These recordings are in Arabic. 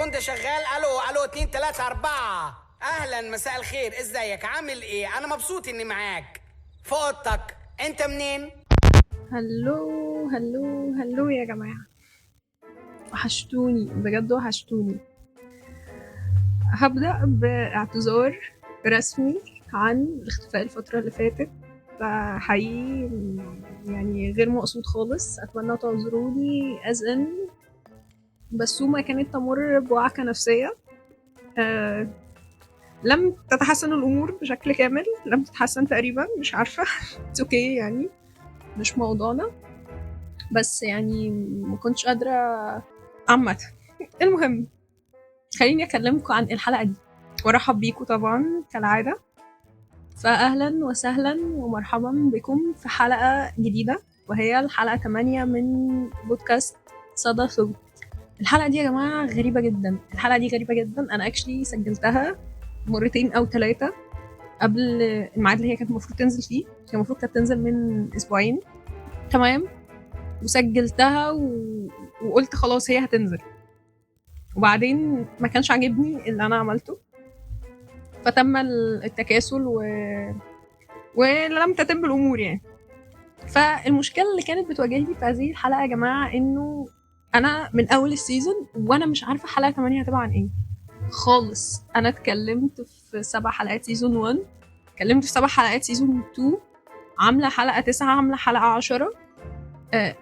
كنت شغال. الو 2 3 4. اهلا، مساء الخير، ازيك، عامل ايه؟ انا مبسوط اني معاك في اوضتك. انت منين؟ هلو هلو هلو يا جماعة، وحشتوني بجد وحشتوني. هبدأ باعتذار رسمي عن الاختفاء الفترة اللي فاتت. حقيقي يعني غير مقصود خالص، أتمنى تعذروني إن بسومة كانت تمر بوعكة نفسية. لم تتحسن الأمور بشكل كامل، لم تتحسن تقريبا، مش عارفة. اوكي يعني مش موضوعنا، بس يعني ما كنتش قادرة عامة. المهم، خليني أكلمكم عن الحلقة دي وأرحب بيكم طبعا كالعادة. فأهلا وسهلا ومرحبا بكم في حلقة جديدة، وهي الحلقة 8 من بودكاست صدى ثوب. الحلقة دي يا جماعة غريبة جدا، الحلقة دي غريبة جدا. أنا اكشلي سجلتها مرتين أو 3 قبل الميعاد اللي هي كانت المفروض تنزل فيه. هي المفروض كانت تنزل من أسبوعين، تمام، وسجلتها وقلت خلاص هي هتنزل، وبعدين ما كانش عاجبني اللي أنا عملته، فتم التكاسل ولم تتم الأمور يعني. فالمشكلة اللي كانت بتواجهني في هذه الحلقة يا جماعة إنه أنا من أول السيزون وأنا مش عارفة حلقة 8 هتبقى عن إيه خالص. أنا اتكلمت في 7 حلقات سيزون 1، اتكلمت في 7 حلقات سيزون 2، عاملة حلقة 9، عاملة حلقة 10،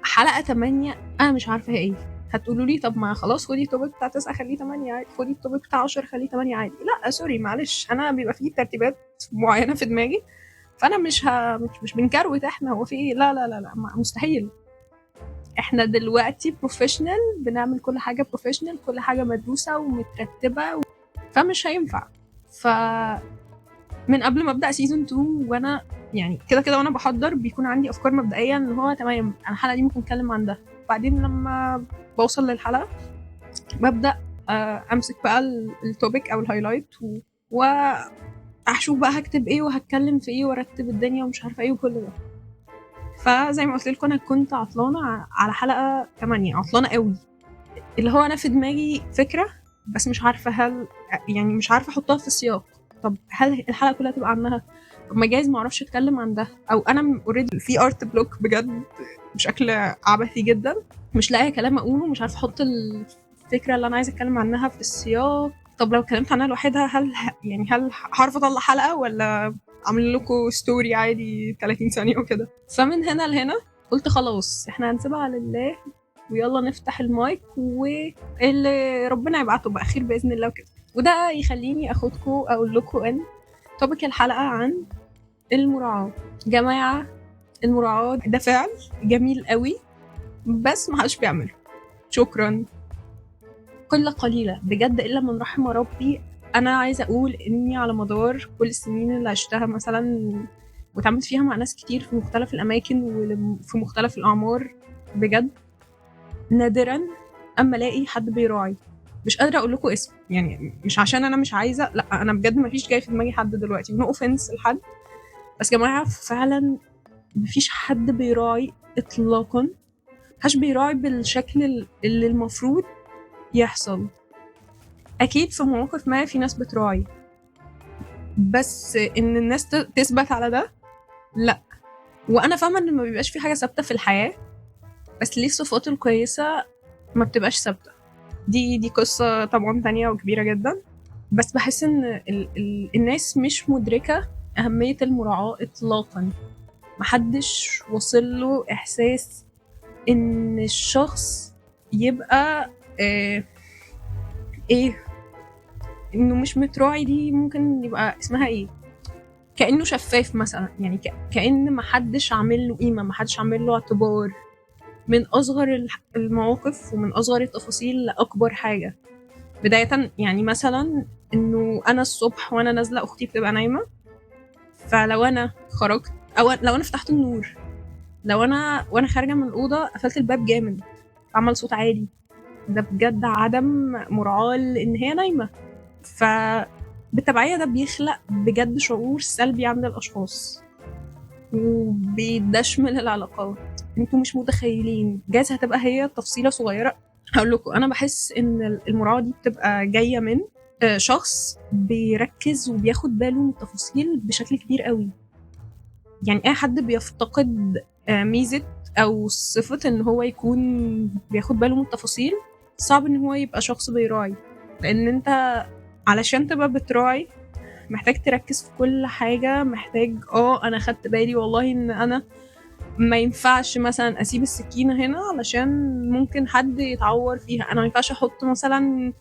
حلقة 8 أنا مش عارفة هي إيه. هتقولوا لي طب ما خلاص خدي التوبيك بتاع 9 خليه 8 عادي، خدي التوبيك بتاع 10 خليه 8 عادي. لا سوري معلش، أنا بيبقى فيه ترتيبات معينة في دماغي، فأنا مش بنكروت احنا هو في إيه. لا لا لا لا، مستحيل. احنا دلوقتي بروفيشنال، بنعمل كل حاجة بروفيشنال، كل حاجة مدروسة ومترتبة فمش هينفع. من قبل ما ابدا سيزون 2 وانا يعني كده وانا بحضر بيكون عندي افكار مبدئيه ان هو تمام انا الحلقه دي ممكن اتكلم عن ده. بعدين لما بوصل للحلقه ببدا امسك بقى التوبيك او الهايلايت واحشوف بقى هكتب ايه وهتكلم في ايه وارتب الدنيا ومش عارفه ايه وكل ده. فزي ما قلت لكم انا كنت عطلانه على حلقه 8، عطلانه قوي، اللي هو انا في دماغي فكره بس مش عارفه هل يعني مش عارفه احطها في السياق. طب هل الحلقه كلها تبقى عنها؟ طب ما جايز ما اعرفش اتكلم عن ده، او انا اوريدي في ارت بلوك بجد بشكل عبثي جدا، مش لاقيه كلام اقوله، مش عارفه احط الفكره اللي انا عايزه اتكلم عنها في السياق. طب لو اتكلمت عنها لوحدها هل هعرف اطلع حلقه ولا اعمل لكم ستوري عادي 30 ثانيه وكده؟ فمن هنا لهنا قلت خلاص احنا هنسيبها لله ويلا نفتح المايك واللي ربنا يبعته بقى خير باذن الله وكده. وده يخليني اخدكم اقول لكم ان توبيك الحلقه عن المراعاه. جماعه، المراعاه ده فعل جميل قوي بس ما حدش بيعمله. شكرا، قله قليله بجد الا من رحم ربي. انا عايزه اقول اني على مدار كل السنين اللي عشتها مثلا وتعاملت فيها مع ناس كتير في مختلف الاماكن وفي مختلف الاعمار، بجد نادرا اما الاقي حد بيراعي. مش قادره اقول لكم اسم يعني، مش عشان انا مش عايزه، لا انا بجد ما فيش جاي في دماغي حد دلوقتي، نو اوفنس لحد، بس يا جماعه فعلا ما فيش حد بيراعي اطلاقا، محدش بيراعي بالشكل اللي المفروض يحصل. اكيد في مواقف ما في ناس بتراعي، بس ان الناس تثبت على ده لا. وانا فاهمه ان ما بيبقاش في حاجه ثابته في الحياه، بس ليه الصفات الكويسه ما بتبقاش ثابته؟ دي قصة طبعا تانية وكبيرة جدا، بس بحس ان الناس مش مدركة أهمية المراعاة إطلاقا. محدش وصل له إحساس إن الشخص يبقى إيه إنه مش متراعي. دي ممكن يبقى اسمها إيه، كأنه شفاف مثلا، يعني كأن محدش عامل له قيمة، محدش عامل له اعتبار من أصغر المواقف ومن أصغر التفاصيل لأكبر حاجة. بداية يعني مثلا انه انا الصبح وانا نازله اختي بتبقى نايمه، فلو انا خرجت او لو انا فتحت النور، لو انا وانا خارجه من الاوضه قفلت الباب جامد عمل صوت عالي، ده بجد عدم مراعاه ان هي نايمه. فبالتبعيه ده بيخلق بجد شعور سلبي عند الاشخاص وبيدشمل العلاقات. انتوا مش متخيلين، جايز هتبقى هي تفصيله صغيره هقول لكم انا بحس ان المراعاه دي بتبقى جايه من شخص بيركز وبياخد باله من التفاصيل بشكل كبير قوي. يعني اي حد بيفتقد ميزه او صفه ان هو يكون بياخد باله من التفاصيل، صعب ان هو يبقى شخص بيراعي. لان انت علشان تبقى بتراعي محتاج تركز في كل حاجه، محتاج انا خدت بالي والله ان انا ما ينفعش مثلا اسيب السكينه هنا علشان ممكن حد يتعور فيها، انا ما ينفعش احط مثلا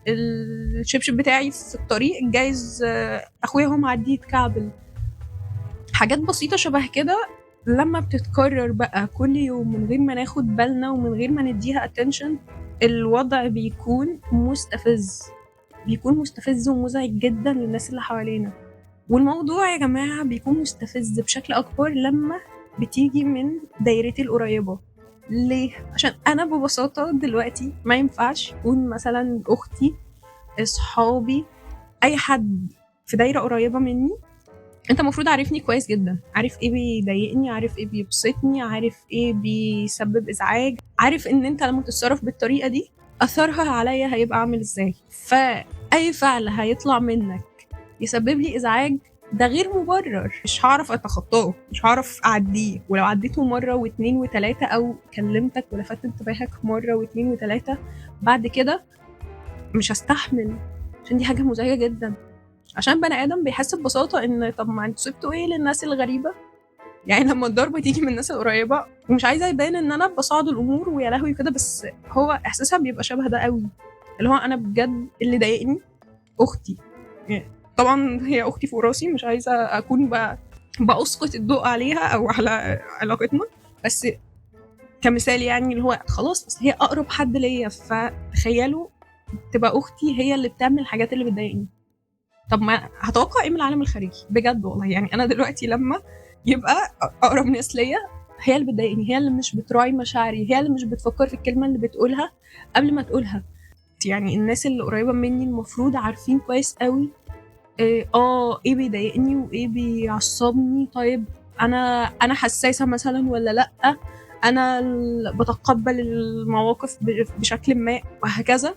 الشبشب بتاعي في الطريق جايز اخويا هو معدي يتكعبل. حاجات بسيطه شبه كده لما بتتكرر بقى كل يوم من غير ما ناخد بالنا ومن غير ما نديها attention، الوضع بيكون مستفز، بيكون مستفز ومزعج جدا للناس اللي حوالينا. والموضوع يا جماعة بيكون مستفز بشكل أكبر لما بتيجي من دايرتي القريبة. ليه؟ عشان أنا ببساطة دلوقتي ما ينفعش يكون مثلا أختي، أصحابي، أي حد في دايرة قريبة مني أنت المفروض عارفني كويس جدا، عارف إيه بيضايقني، عارف إيه بيبسطني، عارف إيه بيسبب إزعاج، عارف إن أنت لما تتصرف بالطريقة دي أثرها عليا هيبقى عامل إزاي. فأي فعل هيطلع منك يسبب لي إزعاج ده غير مبرر، مش هعرف أتخطاه، مش هعرف أعديه. ولو عديته مرة واتنين وتلاتة أو كلمتك ولفت انتباهك مرة واتنين وتلاتة، بعد كده مش هستحمل، عشان دي حاجة مزعجة جدا. عشان بني آدم بيحس ببساطة إن طب ما انتوا سبتوا إيه للناس الغريبة؟ يعني لما الضربة تيجي من الناس القريبة، ومش عايزة يبان إن أنا بصعد الأمور ويا لهوي كده، بس هو إحساسها بيبقى شبه ده قوي، اللي هو أنا بجد اللي ضايقني أختي. يعني طبعا هي اختي فوق راسي، مش عايزه اكون باسقط الضوء عليها او على علاقتنا، بس كمثال يعني اللي هو خلاص بس هي اقرب حد ليا، فتخيلوا تبقى اختي هي اللي بتعمل الحاجات اللي بتضايقني. طب ما هتوقع ايه من العالم الخارجي بجد والله؟ يعني انا دلوقتي لما يبقى اقرب ناس ليا هي اللي بتضايقني، هي اللي مش بتراعي مشاعري، هي اللي مش بتفكر في الكلمه اللي بتقولها قبل ما تقولها. يعني الناس اللي قريبه مني المفروض عارفين كويس قوي ايه بيضايقني وايه بيعصبني. طيب انا حساسه مثلا ولا لا، انا بتقبل المواقف بشكل ما وهكذا.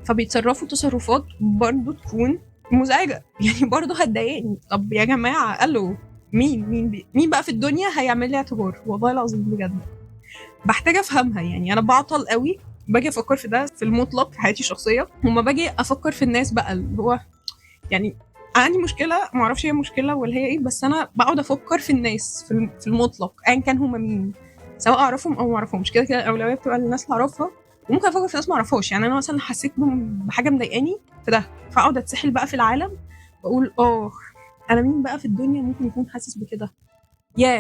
فبيتصرفوا تصرفات برضو تكون مزعجه، يعني برضو هتضايقني. طب يا جماعه الو، مين بقى في الدنيا هيعمل لي اعتبار؟ والله العظيم بجد بحتاج افهمها. يعني انا بعطل قوي باجي افكر في ده في المطلق في حياتي الشخصيه، وما باجي افكر في الناس بقى اللي هو يعني عندي مشكله، ما اعرفش هي مشكله ولا هي ايه، بس انا بقعد افكر في الناس في المطلق ايا كان هم مين، سواء اعرفهم او ما اعرفهمش. كده كده الاولويه بتبقى للناس اللي اعرفها، وممكن افكر في ناس ما اعرفهاش. يعني انا مثلا حسيت بحاجه مضايقاني في ده، فاقعد اتسحل بقى في العالم واقول انا مين بقى في الدنيا ممكن يكون حاسس بكده،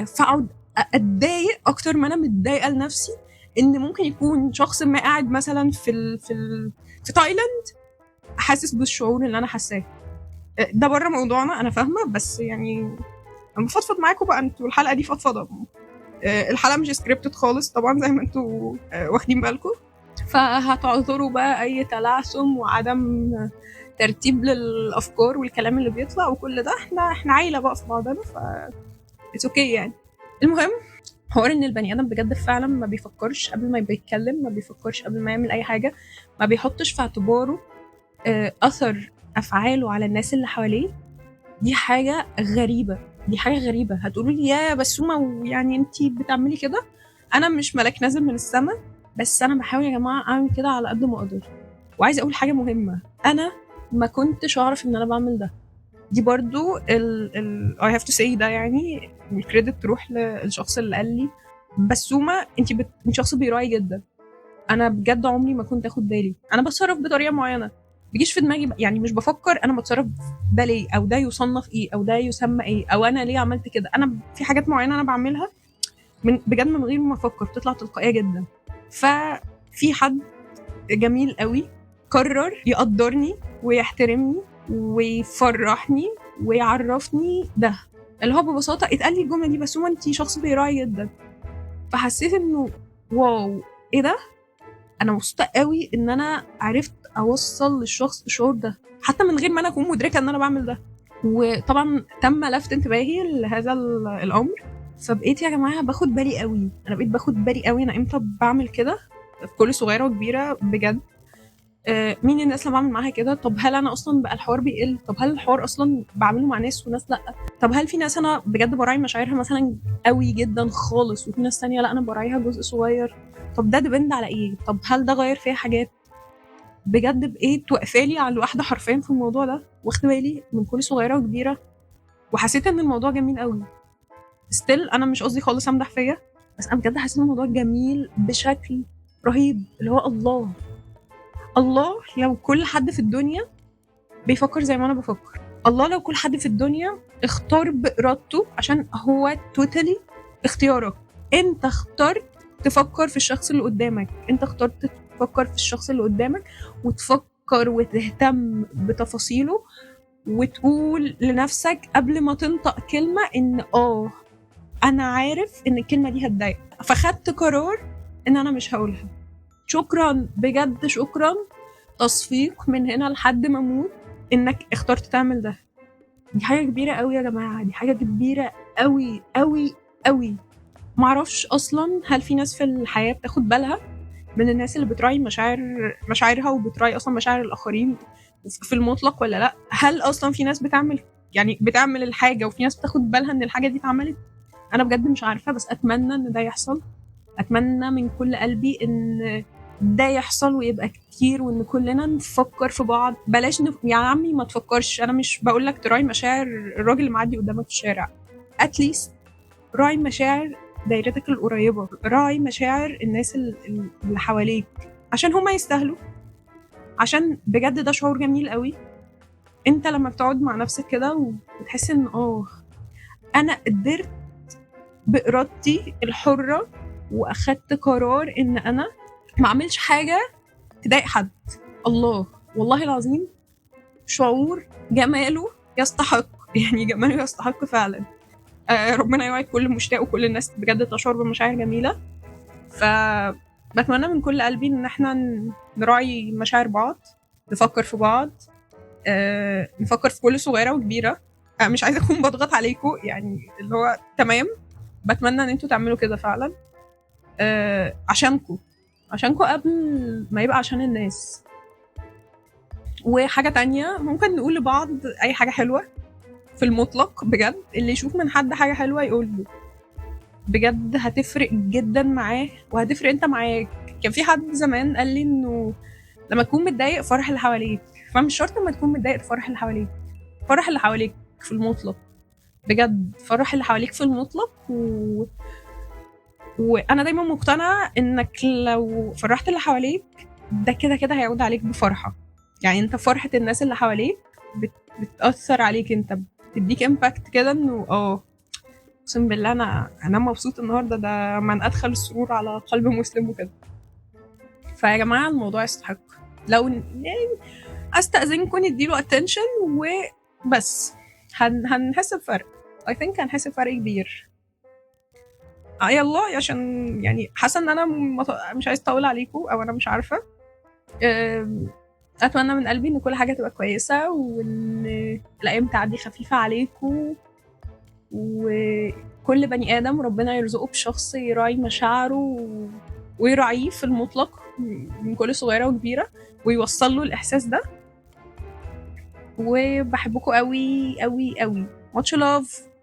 فاقعد اتضايق اكتر ما انا متضايقه لنفسي ان ممكن يكون شخص ما قاعد مثلا في تايلاند حاسس بالشعور اللي انا حاساه. ده بره موضوعنا انا فاهمه، بس يعني انا بفضفض معاكم بقى، انتوا الحلقه دي فضفضه. الحلقه مش سكريبتد خالص طبعا زي ما انتوا واخدين بالكم، فهتعذروا بقى اي تلعثم وعدم ترتيب للافكار والكلام اللي بيطلع وكل ده. احنا عيله بقى في بعضنا، ف اتس اوكي يعني. المهم حوار ان البني ادم بجد فعلا ما بيفكرش قبل ما بيتكلم، ما بيفكرش قبل ما يعمل اي حاجه، ما بيحطش في اعتباره اثر افعاله على الناس اللي حواليه. دي حاجه غريبه، دي حاجه غريبه. هتقولوا لي يا بسومه يعني انتي بتعملي كده؟ انا مش ملاك نازل من السماء، بس انا بحاول يا جماعه اعمل كده على قد ما اقدر. وعايزه اقول حاجه مهمه، انا ما كنتش اعرف ان انا بعمل ده. دي برضو I have to say ده، يعني الكريدت تروح للشخص اللي قال لي بسومه انت شخص بيراعي جدا. انا بجد عمري ما كنت اخد بالي، انا بتصرف بطريقه معينه بيجيش في دماغي يعني مش بفكر انا بتصرف ده ليه، او ده يصنف ايه، او ده يسمى ايه، او انا ليه عملت كده. انا في حاجات معينه انا بعملها بجد من غير ما افكر، بتطلع تلقائيه جدا. ففي حد جميل قوي قرر يقدرني ويحترمني ويفرحني ويعرفني ده، اللي هو ببساطه اتقال لي الجمله دي بس هو انتي شخص بيراعي جدا. فحسيت انه واو ايه ده، انا مبسوطه قوي ان انا عرفت اوصل للشخص الشعور ده حتى من غير ما انا اكون مدركه ان انا بعمل ده. وطبعا تم لفت انتباهي لهذا الامر، فبقيت يا جماعه باخد بالي قوي. انا بقيت باخد بالي قوي انا امتى بعمل كده، في كل صغيره وكبيره بجد. مين الناس اللي بعمل معاها كده؟ طب هل انا اصلا بقى الحوار بيقل؟ طب هل الحوار اصلا بعمله مع ناس وناس لا؟ طب هل في ناس انا بجد براعي مشاعرها مثلا قوي جدا خالص، وفي ناس تانية لا انا براعيها جزء صغير؟ طب ده ديبند على ايه؟ طب هل ده غير فيها حاجات؟ بجد بقيت واقفالي على الواحده حرفيا في الموضوع ده، واخده بالي من كل صغيره وكبيره، وحسيت ان الموضوع جميل قوي. ستيل انا مش قصدي خالص امدح فيا، بس انا بجد حسيت ان الموضوع جميل بشكل رهيب. اللي هو الله لو كل حد في الدنيا بيفكر زي ما انا بفكر، الله لو كل حد في الدنيا اختار بإرادته، عشان هو توتالي اختيارك. انت اخترت تفكر في الشخص اللي قدامك، انت اخترت تفكر في الشخص اللي قدامك وتفكر وتهتم بتفاصيله، وتقول لنفسك قبل ما تنطق كلمة ان انا عارف ان الكلمة دي هتضايق، فخدت قرار ان انا مش هقولها. شكرا بجد، شكرا، تصفيق من هنا لحد ما اموت انك اخترت تعمل ده. دي حاجه كبيره قوي يا جماعه، دي حاجه كبيره قوي قوي قوي. معرفش اصلا هل في ناس في الحياه بتاخد بالها من الناس اللي بتراعي مشاعرها وبتراعي اصلا مشاعر الاخرين في المطلق ولا لا؟ هل اصلا في ناس بتعمل الحاجه وفي ناس بتاخد بالها ان الحاجه دي اتعملت؟ انا بجد مش عارفه، بس اتمنى ان ده يحصل. اتمنى من كل قلبي ان ده يحصل ويبقى كتير، وان كلنا نفكر في بعض. بلاش يا عمي ما تفكرش، انا مش بقول لك تراعي مشاعر الراجل اللي معدي قدامك في الشارع، اتليست راعي مشاعر دايرتك القريبه، راعي مشاعر الناس اللي حواليك، عشان هما يستاهلوا. عشان بجد ده شعور جميل قوي، انت لما بتقعد مع نفسك كده وتحس ان انا قدرت بإرادتي الحرة واخدت قرار ان انا ما اعملش حاجه تضايق حد. الله، والله العظيم شعور جماله يستحق، يعني جماله يستحق فعلا. ربنا يوعد كل مشتاق وكل الناس بجد تشعر بمشاعر جميله. فبتمنى من كل قلبي ان احنا نراعي مشاعر بعض، نفكر في بعض، نفكر في كل صغيره وكبيره. مش عايزه اكون بضغط عليكم، يعني اللي هو تمام، بتمنى ان انتوا تعملوا كده فعلا، عشانكم قبل ما يبقى عشان الناس. وحاجة تانية، ممكن نقول لبعض أي حاجة حلوة في المطلق. بجد اللي يشوف من حد حاجة حلوة يقول له، بجد هتفرق جدا معاه وهتفرق انت معاك. كان في حد زمان قال لي انه لما تكون متضايق فرح اللي حواليك، فمش شرط لما تكون متضايق فرح اللي حواليك، فرح اللي حواليك في المطلق. بجد فرح اللي حواليك في المطلق. وانا دايما مقتنعة انك لو فرحت اللي حواليك ده كده كده هيعود عليك بفرحة. يعني انت فرحة الناس اللي حواليك بتأثر عليك، انت بتديك امباكت كده انه اقسم بالله انا مبسوط النهارده، ده من ادخل السرور على قلب مسلم وكده. فيا جماعه الموضوع يستحق، لو يعني استاذنكم نديله اتنشن وبس هنحس بفرق. I think هنحس بفرق كبير. يلا، عشان يعني حاسه ان انا مش عايز اطول عليكم، او انا مش عارفه. اتمنى من قلبي ان كل حاجه تبقى كويسه، وان الايام تعدي خفيفه عليكم، وكل بني ادم ربنا يرزقه بشخص يراعي مشاعره ويراعيه في المطلق من كل صغيره وكبيره، ويوصل له الاحساس ده. وبحبكم قوي قوي قوي. much love.